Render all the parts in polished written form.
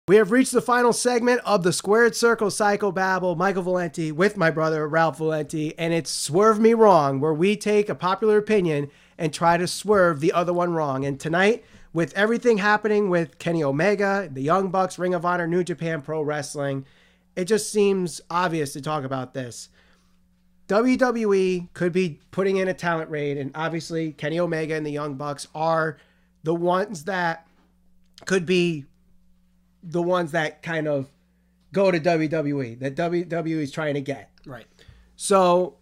We have reached the final segment of the Squared Circle Psychobabble. Michael Valenti with my brother Ralph Valenti, and it's Swerve Me Wrong, where we take a popular opinion and try to swerve the other one wrong. And tonight, with everything happening with Kenny Omega, the Young Bucks, Ring of Honor, New Japan Pro Wrestling, it just seems obvious to talk about this. WWE could be putting in a talent raid, and obviously Kenny Omega and the Young Bucks are the ones that could be the ones that kind of go to WWE, that WWE is trying to get. Right. So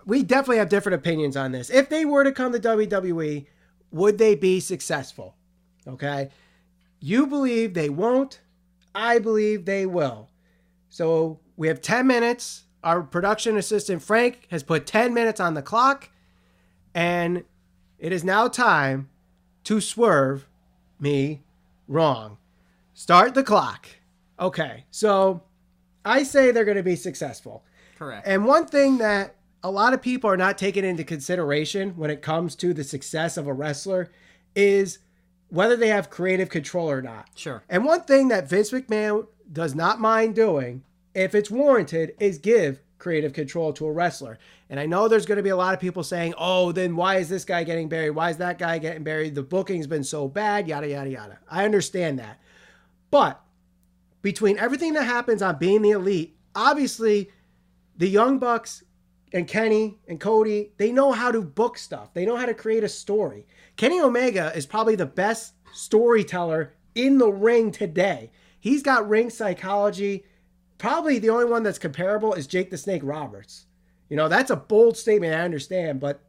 we definitely have different opinions on this. If they were to come to WWE, would they be successful? Okay. You believe they won't. I believe they will. So we have 10 minutes. Our production assistant, Frank, has put 10 minutes on the clock. And it is now time to swerve me wrong. Start the clock. Okay, so I say they're going to be successful. Correct. And one thing that a lot of people are not taking into consideration when it comes to the success of a wrestler is whether they have creative control or not. Sure. And one thing that Vince McMahon does not mind doing, if it's warranted, is give creative control to a wrestler. And I know there's going to be a lot of people saying, oh, then why is this guy getting buried? Why is that guy getting buried? The booking's been so bad, yada, yada, yada. I understand that. But between everything that happens on Being the Elite, obviously the Young Bucks and Kenny and Cody, they know how to book stuff. They know how to create a story. Kenny Omega is probably the best storyteller in the ring today. He's got ring psychology. Probably the only one that's comparable is Jake the Snake Roberts. You know, that's a bold statement, I understand. But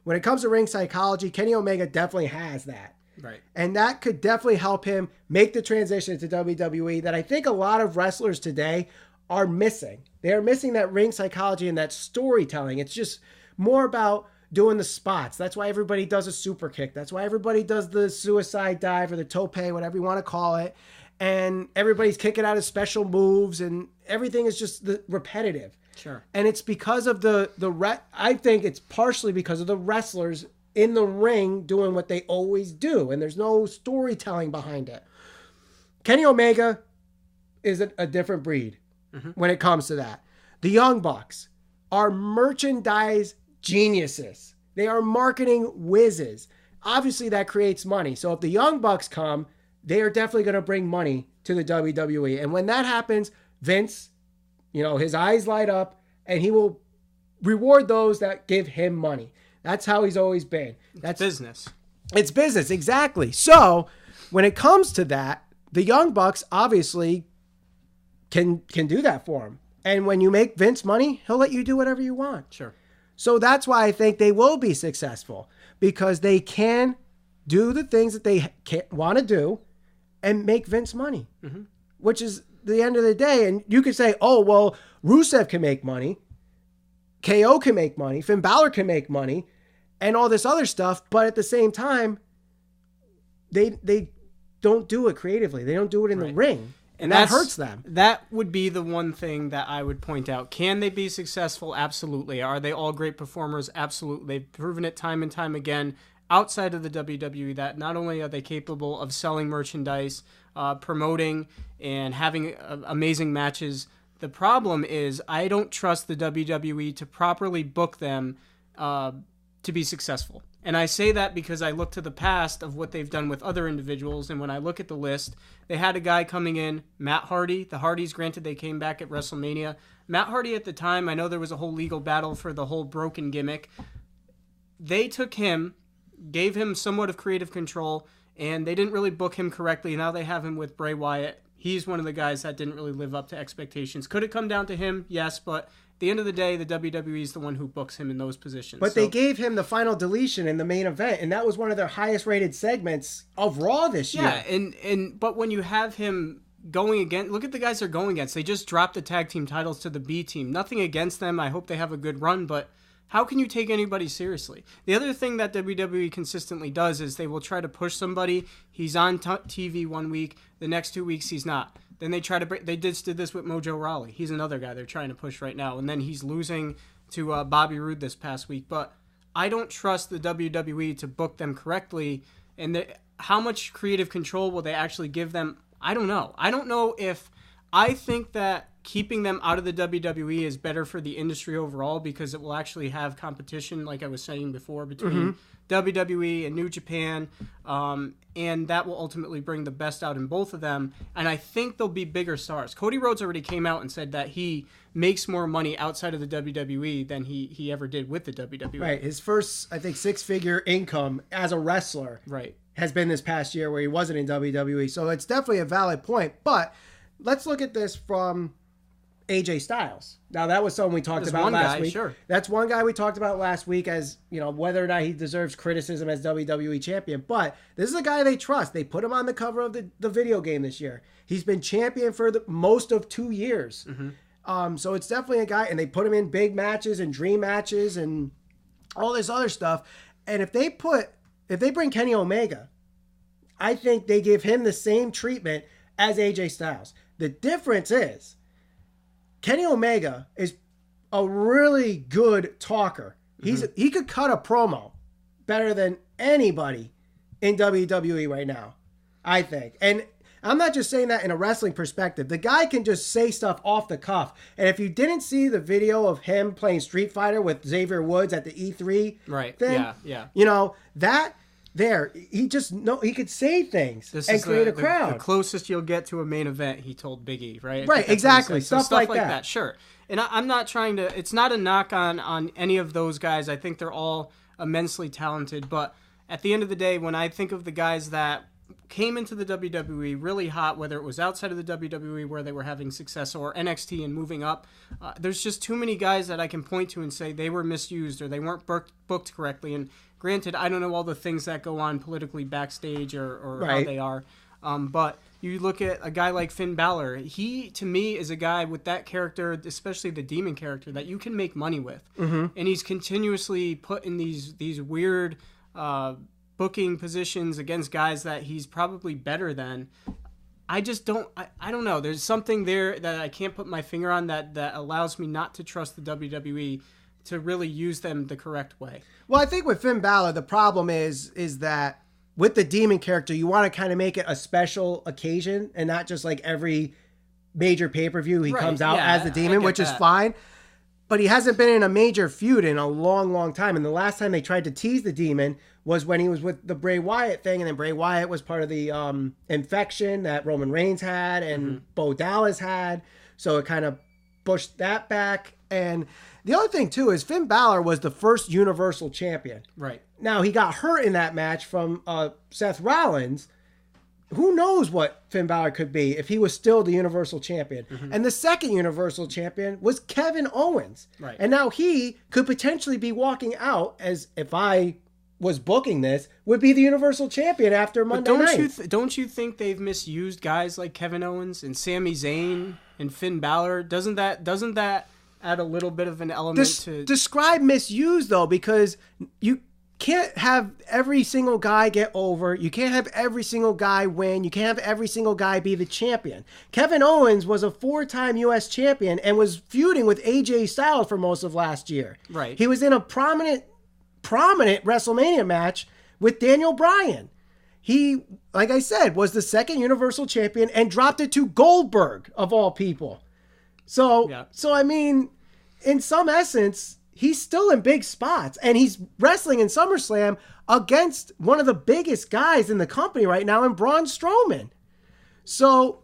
when it comes to ring psychology, Kenny Omega definitely has that. Right. And that could definitely help him make the transition to WWE that I think a lot of wrestlers today are missing. They are missing that ring psychology and that storytelling. It's just more about doing the spots. That's why everybody does a super kick. That's why everybody does the suicide dive or the tope, whatever you want to call it. And everybody's kicking out of special moves and everything is just repetitive. Sure. And it's because of I think it's partially because of the wrestlers in the ring doing what they always do. And there's no storytelling behind it. Kenny Omega is a different breed when it comes to that. The Young Bucks are merchandise geniuses. They are marketing whizzes. Obviously that creates money. So if the Young Bucks come, they are definitely going to bring money to the WWE. And when that happens, Vince, his eyes light up and he will reward those that give him money. That's how he's always been. That's business. It's business, exactly. So when it comes to that, the Young Bucks obviously can do that for him. And when you make Vince money, he'll let you do whatever you want. Sure. So that's why I think they will be successful, because they can do the things that they want to do and make Vince money, which is the end of the day. And you could say, oh, well, Rusev can make money. KO can make money. Finn Balor can make money. And all this other stuff, but at the same time, they don't do it creatively. They don't do it in the ring, and that hurts them. That would be the one thing that I would point out. Can they be successful? Absolutely. Are they all great performers? Absolutely. They've proven it time and time again outside of the WWE that not only are they capable of selling merchandise, promoting, and having amazing matches. The problem is I don't trust the WWE to properly book them to be successful. And I say that because I look to the past of what they've done with other individuals, and when I look at the list, they had a guy coming in, Matt Hardy. The Hardys, granted, they came back at WrestleMania. Matt Hardy at the time, I know there was a whole legal battle for the whole broken gimmick. They took him, gave him somewhat of creative control, and they didn't really book him correctly. Now they have him with Bray Wyatt. He's one of the guys that didn't really live up to expectations. Could it come down to him? Yes, but at the end of the day, the WWE is the one who books him in those positions. But they gave him the final deletion in the main event, and that was one of their highest rated segments of Raw this year. Yeah, but when you have him going against, look at the guys they're going against. They just dropped the tag team titles to the B team. Nothing against them. I hope they have a good run, but how can you take anybody seriously? The other thing that WWE consistently does is they will try to push somebody. He's on TV 1 week. The next 2 weeks, he's not. Then they try to break. They just did this with Mojo Rawley. He's another guy they're trying to push right now. And then he's losing to Bobby Roode this past week. But I don't trust the WWE to book them correctly. And how much creative control will they actually give them I don't know. I don't know if I think that keeping them out of the WWE is better for the industry overall because it will actually have competition, like I was saying before, between WWE and New Japan, and that will ultimately bring the best out in both of them. And I think they'll be bigger stars. Cody Rhodes already came out and said that he makes more money outside of the WWE than he ever did with the WWE. Right. His first, I think, 6-figure income as a wrestler has been this past year where he wasn't in WWE. So it's definitely a valid point. But let's look at this from AJ Styles. Now, that was someone we talked about last week. Sure. That's one guy we talked about last week as, whether or not he deserves criticism as WWE champion. But this is a guy they trust. They put him on the cover of the video game this year. He's been champion for the most of 2 years. So it's definitely a guy, and they put him in big matches and dream matches and all this other stuff. And if they bring Kenny Omega, I think they give him the same treatment as AJ Styles. The difference is Kenny Omega is a really good talker. He could cut a promo better than anybody in WWE right now, I think. And I'm not just saying that in a wrestling perspective. The guy can just say stuff off the cuff. And if you didn't see the video of him playing Street Fighter with Xavier Woods at the E3 thing, he could say things and create a crowd. The closest you'll get to a main event, he told Big E, right? Right, exactly. Stuff like that. Sure. And I'm not trying to, it's not a knock on any of those guys. I think they're all immensely talented. But at the end of the day, when I think of the guys that came into the WWE really hot, whether it was outside of the WWE where they were having success or NXT and moving up, there's just too many guys that I can point to and say they were misused or they weren't booked correctly. And granted, I don't know all the things that go on politically backstage or how they are, but you look at a guy like Finn Balor, he, to me, is a guy with that character, especially the demon character, that you can make money with. And he's continuously put in these weird booking positions against guys that he's probably better than. I just don't, I don't know. There's something there that I can't put my finger on that allows me not to trust the WWE to really use them the correct way. Well, I think with Finn Balor, the problem is that with the demon character, you want to kind of make it a special occasion and not just like every major pay-per-view he comes out as the demon, which is fine. But he hasn't been in a major feud in a long, long time. And the last time they tried to tease the demon was when he was with the Bray Wyatt thing. And then Bray Wyatt was part of the infection that Roman Reigns had and Bo Dallas had. So it kind of pushed that back. And the other thing, too, is Finn Balor was the first Universal Champion. Right. Now, he got hurt in that match from Seth Rollins. Who knows what Finn Balor could be if he was still the Universal Champion. And the second Universal Champion was Kevin Owens. Right. And now he could potentially be walking out as, if I was booking this, would be the Universal Champion after Monday night. Don't you think they've misused guys like Kevin Owens and Sami Zayn and Finn Balor? Doesn't that add a little bit of an element to... Describe misuse, though, because you can't have every single guy get over. You can't have every single guy win. You can't have every single guy be the champion. Kevin Owens was a 4-time U.S. champion and was feuding with AJ Styles for most of last year. Right. He was in a prominent WrestleMania match with Daniel Bryan. He, like I said, was the second Universal Champion and dropped it to Goldberg, of all people. So I mean, in some essence, he's still in big spots, and he's wrestling in SummerSlam against one of the biggest guys in the company right now in Braun Strowman. So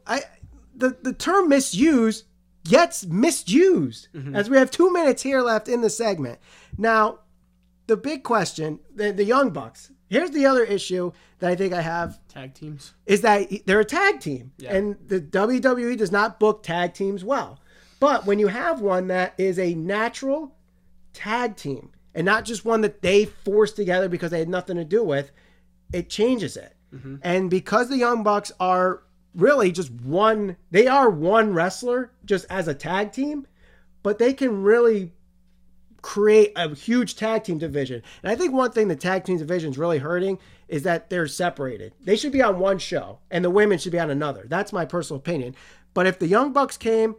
the term misuse gets misused, as we have 2 minutes here left in the segment. Now, the big question, the Young Bucks, here's the other issue that I think I have. Tag teams. Is that they're a tag team, and the WWE does not book tag teams well. But when you have one that is a natural tag team and not just one that they forced together because they had nothing to do with, it changes it. And because the Young Bucks are really just one wrestler just as a tag team, but they can really create a huge tag team division. And I think one thing the tag team division is really hurting is that they're separated. They should be on one show and the women should be on another. That's my personal opinion. But if the Young Bucks came,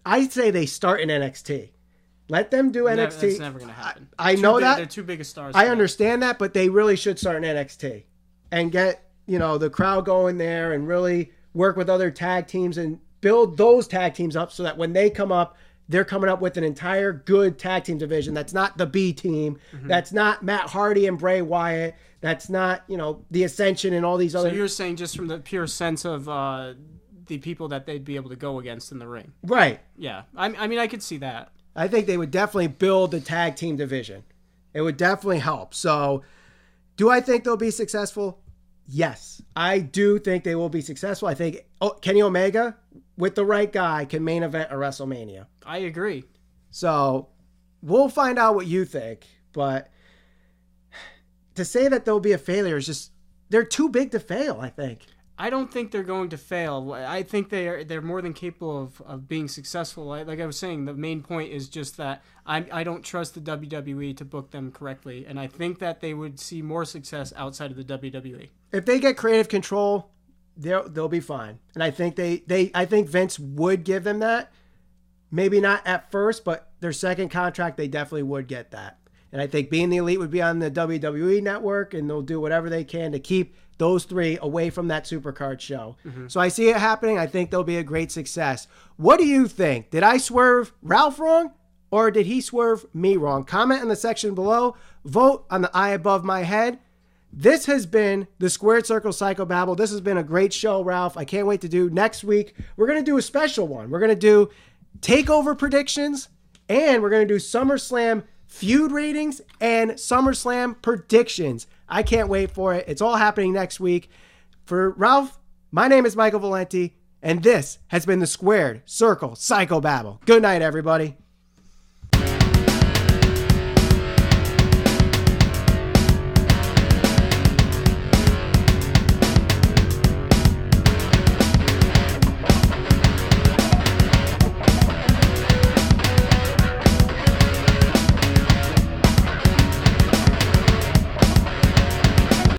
I'd say they start in NXT. Let them do NXT. That's never going to happen. I know that. They're too big of stars. I understand that, but they really should start in NXT and get, the crowd going there and really work with other tag teams and build those tag teams up so that when they come up, they're coming up with an entire good tag team division. That's not the B team. That's not Matt Hardy and Bray Wyatt. That's not, the Ascension and all these other. So you're saying just from the pure sense of the people that they'd be able to go against in the ring. Right. Yeah. I mean, I could see that. I think they would definitely build the tag team division. It would definitely help. So do I think they'll be successful? Yes. I do think they will be successful. I think Kenny Omega, with the right guy, can main event a WrestleMania. I agree. So we'll find out what you think. But to say that they'll be a failure is just, they're too big to fail, I think. I don't think they're going to fail. I think they're more than capable of being successful. Like I was saying, the main point is just that I don't trust the WWE to book them correctly, and I think that they would see more success outside of the WWE. If they get creative control, they'll be fine. And I think I think Vince would give them that. Maybe not at first, but their second contract, they definitely would get that. And I think Being the Elite would be on the WWE network, and they'll do whatever they can to keep those three away from that Supercard show. So I see it happening. I think they'll be a great success. What do you think? Did I swerve Ralph wrong, or did he swerve me wrong? Comment in the section below. Vote on the eye above my head. This has been the Squared Circle Psychobabble. This has been a great show, Ralph. I can't wait to do next week. We're going to do a special one. We're going to do TakeOver predictions, and we're going to do SummerSlam feud ratings and SummerSlam predictions. I can't wait for it. It's all happening next week. For Ralph, my name is Michael Valenti, and this has been the Squared Circle Psychobabble. Good night, everybody.